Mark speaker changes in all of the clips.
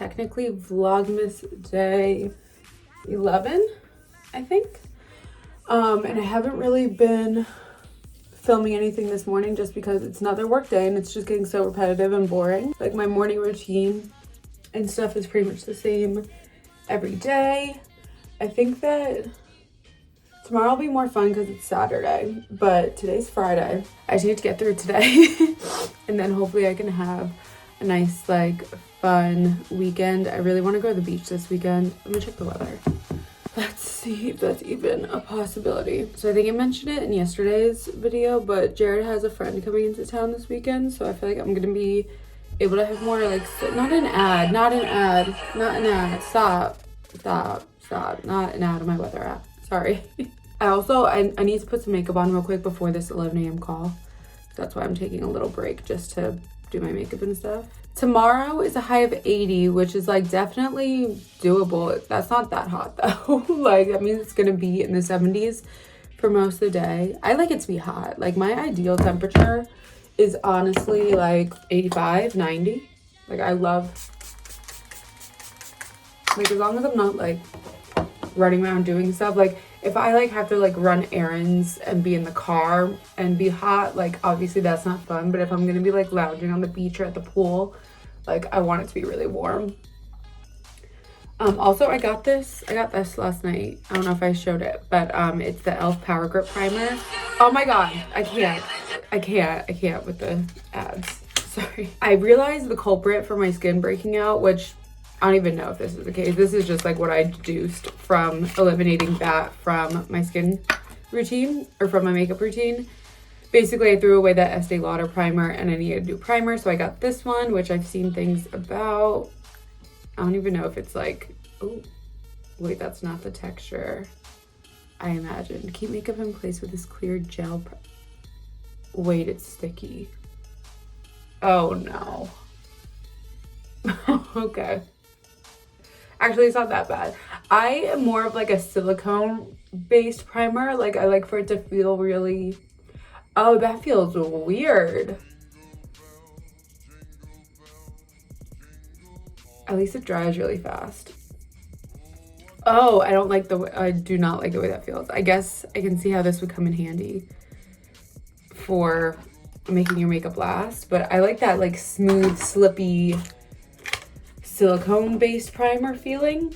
Speaker 1: technically Vlogmas day 11, I think. And I haven't really been filming anything this morning just because it's another work day and it's just getting so repetitive and boring. Like my morning routine and stuff is pretty much the same every day. I think that tomorrow will be more fun because it's Saturday, but today's Friday. I just need to get through today and then hopefully I can have a nice like fun weekend. I really want to go to the beach this weekend. Let me check the weather. Let's see if that's even a possibility. So I think I mentioned it in yesterday's video, but Jared has a friend coming into town this weekend, so I feel like I'm gonna be able to have more like, not an ad, stop, not an ad on my weather app, sorry. I need to put some makeup on real quick before this 11 a.m. call. That's why I'm taking a little break just to do my makeup and stuff. Tomorrow is a high of 80, which is like definitely doable. That's not that hot though. Like that means it's gonna be in the 70s for most of the day. I like it to be hot. Like my ideal temperature is honestly like 85, 90. Like I love, like as long as I'm not like running around doing stuff. Like if I like have to like run errands and be in the car and be hot, like obviously that's not fun. But if I'm gonna be like lounging on the beach or at the pool, like I want it to be really warm. Also I got this last night. I don't know if I showed it, but it's the e.l.f. Power Grip Primer. Oh my god, I can't with the ads. Sorry. I realized the culprit for my skin breaking out, which I don't even know if this is the case. This is just like what I deduced from eliminating that from my skin routine or from my makeup routine. Basically, I threw away that Estee Lauder primer and I needed a new primer. So I got this one, which I've seen things about. I don't even know if it's like, oh, wait, that's not the texture I imagined. Keep makeup in place with this clear gel. Wait, it's sticky. Oh no. Okay. Actually, it's not that bad. I am more of like a silicone based primer. Like I like for it to feel really, oh, that feels weird. At least it dries really fast. Oh, I don't like the way, I do not like the way that feels. I guess I can see how this would come in handy for making your makeup last, but I like that like smooth, slippy, silicone based primer feeling,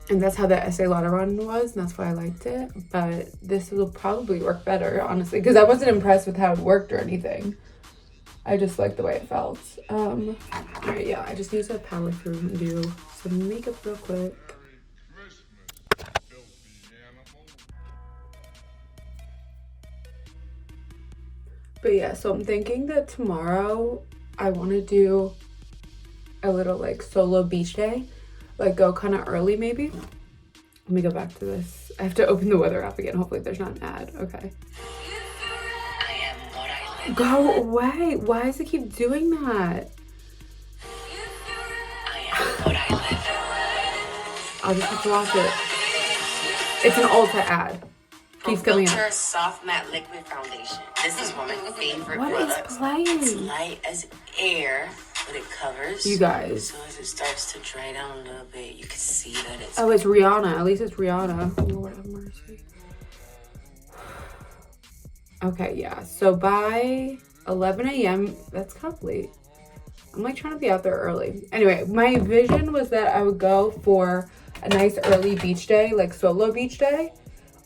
Speaker 1: and that's how the Estee Lauder one was, and that's why I liked it. But this will probably work better, honestly, because I wasn't impressed with how it worked or anything. I just liked the way it felt. Alright, yeah, I just need to power through and do some makeup real quick. But yeah, so I'm thinking that tomorrow I want to do a little like solo beach day, like go kind of early maybe. Let me go back to this. I have to open the weather app again. Hopefully there's not an ad. Okay. Go away. Why does it keep doing that? I'll just have to watch it. It's an Ulta ad. Keeps coming up.
Speaker 2: Soft matte liquid foundation. This is one of my favorite
Speaker 1: what
Speaker 2: products.
Speaker 1: Is playing?
Speaker 2: It's light as air, but it covers.
Speaker 1: You guys.
Speaker 2: So as it starts to dry down a little bit, you can see that it's.
Speaker 1: Oh, it's Rihanna. At least it's Rihanna. Lord have mercy. Okay, yeah. So by 11 a.m., that's kind of late. I'm like trying to be out there early. Anyway, my vision was that I would go for a nice early beach day, like solo beach day,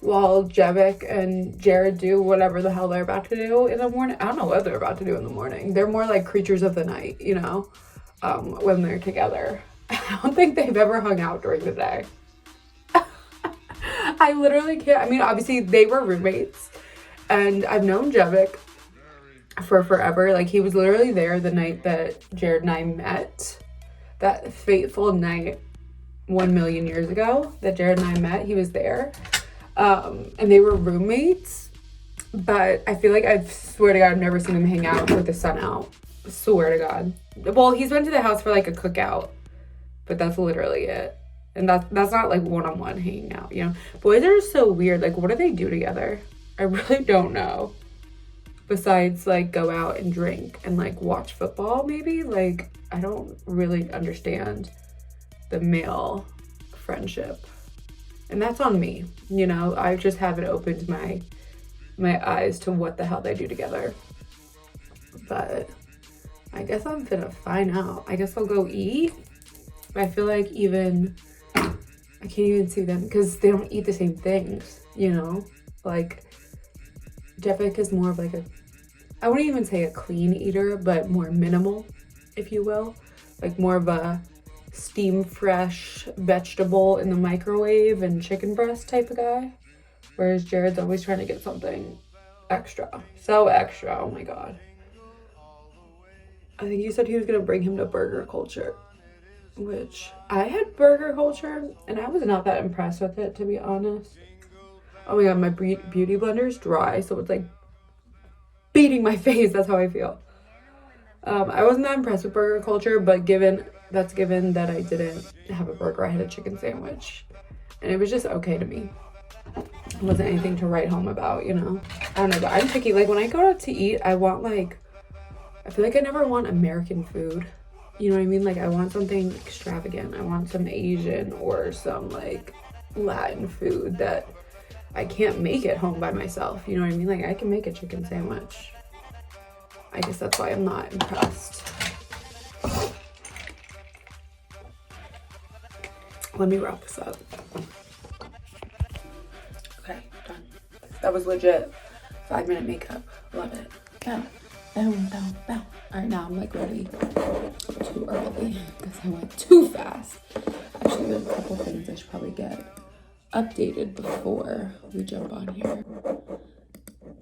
Speaker 1: while Jevic and Jared do whatever the hell they're about to do in the morning. I don't know what they're about to do in the morning. They're more like creatures of the night, you know, when they're together. I don't think they've ever hung out during the day. I literally can't. I mean, obviously they were roommates and I've known Jevic for forever. Like he was literally there the night that Jared and I met, that fateful night 1 million years ago that Jared and I met. He was there. And they were roommates, but I feel like I swear to God I've never seen him hang out with the sun out. Swear to God. Well, he's went to the house for like a cookout, but that's literally it. And that's not like one-on-one hanging out, you know. Boys are so weird. Like, what do they do together? I really don't know. Besides like go out and drink and like watch football maybe. Like, I don't really understand the male friendship. And that's on me, you know? I just haven't opened my eyes to what the hell they do together. But I guess I'm finna find out. I guess I'll go eat. But I feel like even, I can't even see them because they don't eat the same things, you know? Like, Jeffik is more of like a, I wouldn't even say a clean eater, but more minimal, if you will. Like more of a steam fresh vegetable in the microwave and chicken breast type of guy. Whereas Jared's always trying to get something extra. So extra, oh my God. I think he said he was gonna bring him to burger culture, which I had burger culture and I was not that impressed with it, to be honest. Oh my God, my beauty blender is dry, so it's like beating my face. That's how I feel. I wasn't that impressed with burger culture, but given that I didn't have a burger, I had a chicken sandwich, and it was just okay to me. It wasn't anything to write home about, you know. I don't know, but I'm picky. Like when I go out to eat, I feel like I never want American food. You know what I mean? Like I want something extravagant. I want some Asian or some like Latin food that I can't make at home by myself. You know what I mean? Like I can make a chicken sandwich. I guess that's why I'm not impressed. Let me wrap this up. Okay, done. That was legit 5-minute makeup. Love it. Bow, bow, bow, bow. All right, now I'm like ready. Too early because I went too fast. Actually, there's a couple things I should probably get updated before we jump on here.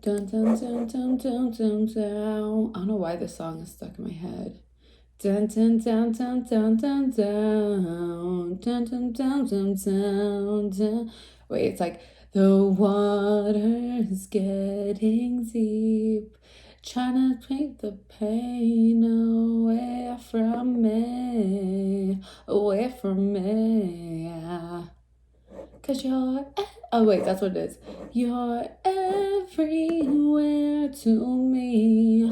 Speaker 1: Dun, dun, dun, dun, dun, dun, dun. I don't know why this song is stuck in my head. Dun, dun, dun, dun, dun, dun, dun, dun, dun, dun, dun, dun, dun. Wait, it's like the water's getting deep, trying to take the pain away from me, away from me. Cause you're, oh wait, that's what it is. You're everywhere to me.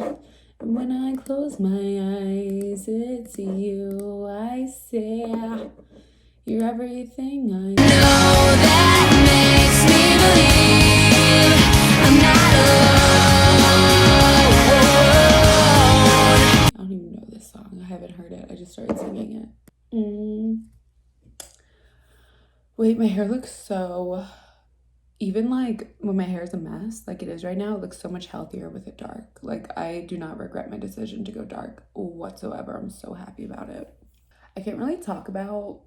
Speaker 1: When I close my eyes, it's you I see. You're everything I know that makes me believe I'm not alone. I don't even know this song. I haven't heard it. I just started singing it. Wait, my hair looks so, even like when my hair is a mess, like it is right now, it looks so much healthier with it dark. Like I do not regret my decision to go dark whatsoever. I'm so happy about it. I can't really talk about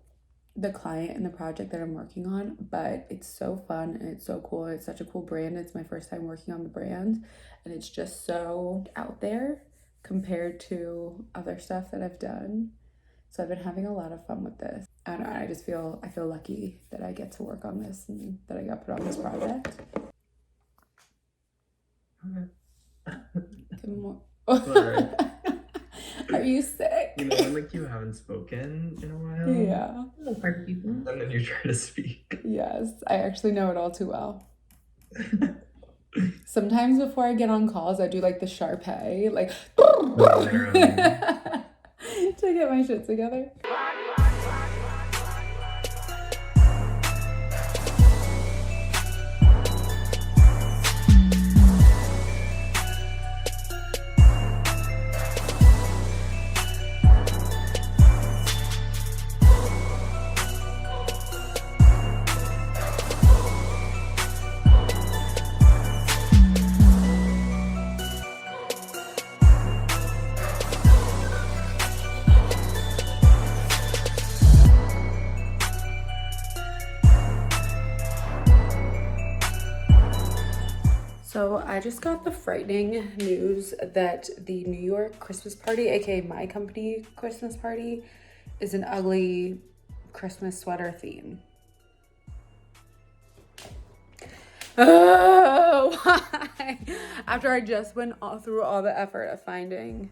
Speaker 1: the client and the project that I'm working on, but it's so fun and it's so cool. It's such a cool brand. It's my first time working on the brand and it's just so out there compared to other stuff that I've done. So I've been having a lot of fun with this. I don't know, I feel lucky that I get to work on this and that I got put on this project. Good morning. Are you sick?
Speaker 3: You know, when like you haven't spoken in a while.
Speaker 1: Yeah.
Speaker 3: And then you try to speak.
Speaker 1: Yes, I actually know it all too well. Sometimes before I get on calls, I do like the Sharpay, like to get my shit together. So I just got the frightening news that the New York Christmas party, aka my company Christmas party, is an ugly Christmas sweater theme. Oh, why? After I just went through all the effort of finding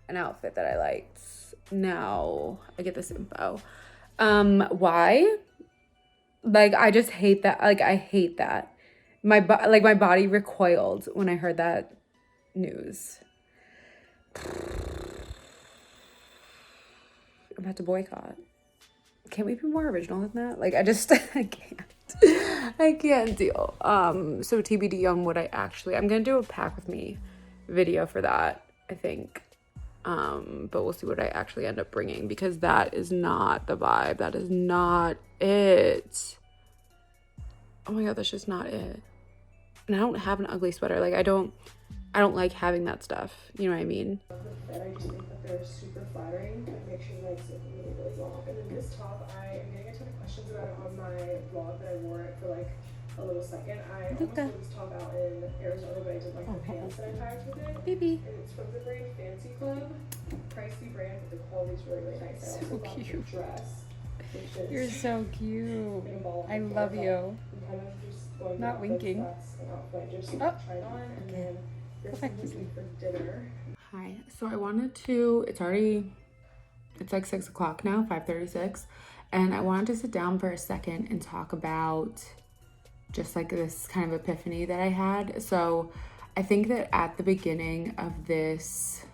Speaker 1: an outfit that I liked, now I get this info. Why? Like, I just hate that. Like, I hate that. My body recoiled when I heard that news. I'm about to boycott. Can't we be more original than that? Like, I just, I can't deal. So TBD on what I'm gonna do a pack with me video for that, I think. But we'll see what I actually end up bringing, because that is not the vibe. That is not it. Oh my God, that's just not it. And I don't have an ugly sweater. Like, I don't like having that stuff. You know what I mean?
Speaker 4: I just think that they're super flattering. My picture legs look really, really long. And then this top, I am getting a ton of questions about it on my vlog that I wore it for like a little second. I almost wore this top out in Arizona, but I did like the pants that I packed with it.
Speaker 1: Baby.
Speaker 4: And it's from the brand Fancy Club. Pricey brand, but the quality's really, really nice. I also got the dress, which is
Speaker 1: You're so cute.
Speaker 4: in a ball.
Speaker 1: I love you.
Speaker 4: I'm kind of just going
Speaker 1: Not winking.
Speaker 4: That's an outfit I just tried on, and then this is for dinner.
Speaker 1: Hi. So I wanted to, it's like 6 o'clock now, 5:36. And I wanted to sit down for a second and talk about just like this kind of epiphany that I had. So I think that at the beginning of this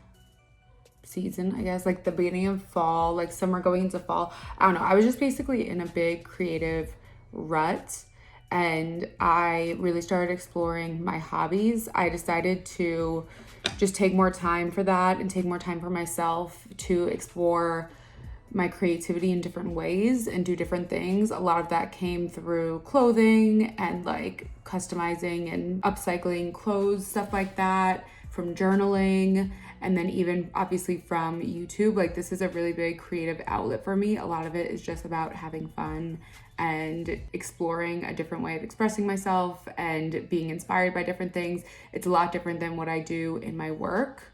Speaker 1: season, I guess, like the beginning of fall, like summer going into fall, I don't know, I was just basically in a big creative rut. And I really started exploring my hobbies. I decided to just take more time for that and take more time for myself to explore my creativity in different ways and do different things. A lot of that came through clothing and like customizing and upcycling clothes, stuff like that, from journaling, and then even obviously from YouTube. Like, this is a really big creative outlet for me. A lot of it is just about having fun and exploring a different way of expressing myself and being inspired by different things. It's a lot different than what I do in my work,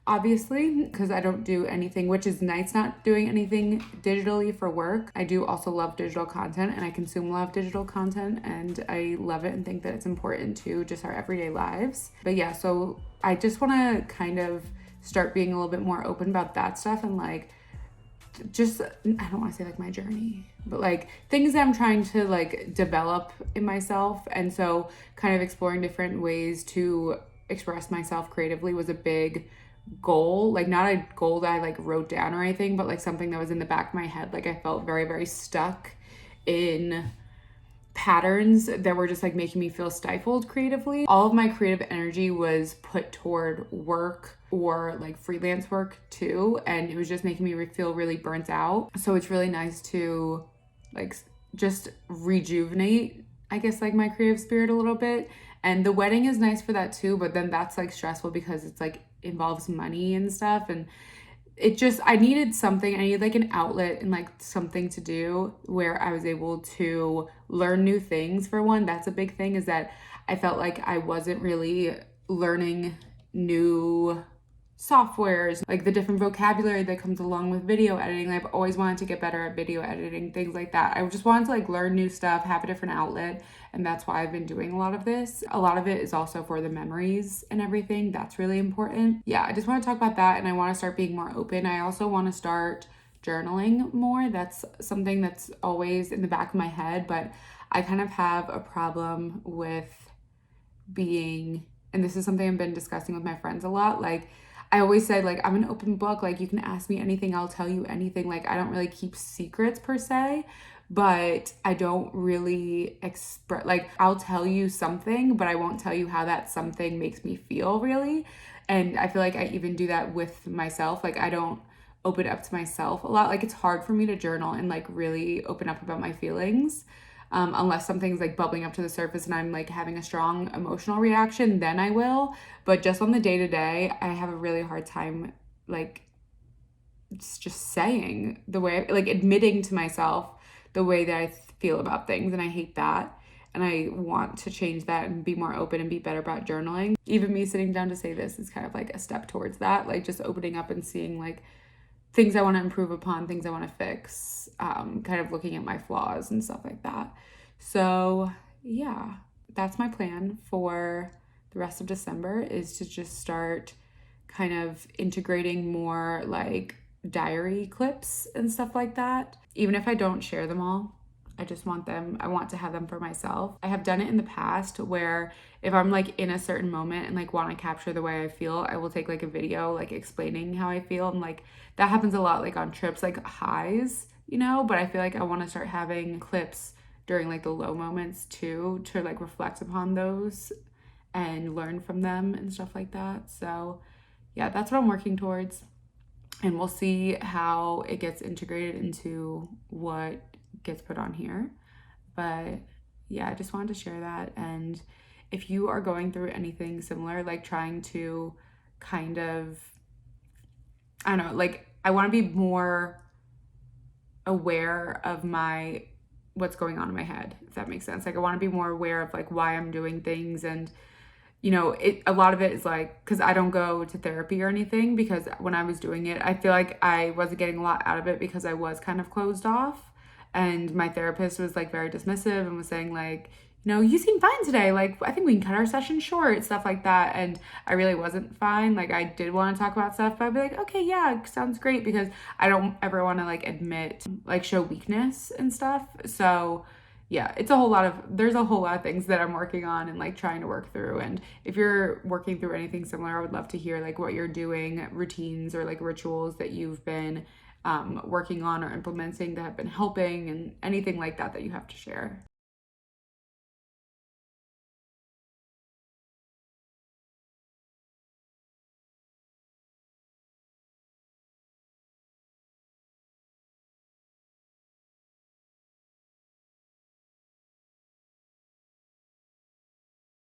Speaker 1: obviously, because I don't do anything, which is nice, not doing anything digitally for work. I do also love digital content, and I consume a lot of digital content, and I love it and think that it's important to just our everyday lives. But yeah, so I just want to kind of start being a little bit more open about that stuff, and like, just, I don't want to say like my journey, but like things that I'm trying to like develop in myself. And so kind of exploring different ways to express myself creatively was a big goal. Like, not a goal that I like wrote down or anything, but like something that was in the back of my head. Like, I felt very, very stuck in patterns that were just like making me feel stifled creatively. All of my creative energy was put toward work or like freelance work too, and it was just making me feel really burnt out. So it's really nice to like just rejuvenate, I guess, like my creative spirit a little bit. And the wedding is nice for that too, but then that's like stressful because it's like involves money and stuff, and it just, I needed something. I needed like an outlet and like something to do where I was able to learn new things. For one, that's a big thing, is that I felt like I wasn't really learning new softwares, like the different vocabulary that comes along with video editing. I've always wanted to get better at video editing, things like that. I just wanted to like learn new stuff, have a different outlet, and that's why I've been doing a lot of this. A lot of it is also for the memories and everything. That's really important. Yeah, I just want to talk about that, and I want to start being more open. I also want to start journaling more. That's something that's always in the back of my head, but I kind of have a problem with being, and this is something I've been discussing with my friends a lot, like I always said, like, I'm an open book. Like, you can ask me anything, I'll tell you anything. Like, I don't really keep secrets per se, but I don't really express, like, I'll tell you something, but I won't tell you how that something makes me feel, really. And I feel like I even do that with myself. Like, I don't open up to myself a lot. Like, it's hard for me to journal and like really open up about my feelings. Unless something's like bubbling up to the surface and I'm like having a strong emotional reaction, then I will. But just on the day-to-day, I have a really hard time like just saying the way, like admitting to myself the way that I feel about things, and I hate that. And I want to change that and be more open and be better about journaling. Even me sitting down to say this is kind of like a step towards that, like just opening up and seeing like things I want to improve upon, things I want to fix, kind of looking at my flaws and stuff like that. So yeah, that's my plan for the rest of December, is to just start kind of integrating more like diary clips and stuff like that. Even if I don't share them all, I just want them, I want to have them for myself. I have done it in the past where if I'm like in a certain moment and like want to capture the way I feel, I will take like a video like explaining how I feel. And like that happens a lot like on trips, like highs, you know, but I feel like I want to start having clips during like the low moments too, to like reflect upon those and learn from them and stuff like that. So yeah, that's what I'm working towards. And we'll see how it gets integrated into what gets put on here. But yeah, I just wanted to share that. And if you are going through anything similar, like trying to kind of, I don't know, like I want to be more aware of what's going on in my head, if that makes sense. Like I want to be more aware of like why I'm doing things. And you know, a lot of it is like, because I don't go to therapy or anything, because when I was doing it, I feel like I wasn't getting a lot out of it because I was kind of closed off. And my therapist was like very dismissive and was saying like, you know, you seem fine today. Like, I think we can cut our session short, stuff like that. And I really wasn't fine. Like, I did want to talk about stuff, but I'd be like, okay, yeah, sounds great, because I don't ever want to like admit, like show weakness and stuff. So yeah, there's a whole lot of things that I'm working on and like trying to work through. And if you're working through anything similar, I would love to hear like what you're doing, routines or like rituals that you've been working on or implementing that have been helping, and anything like that that you have to share.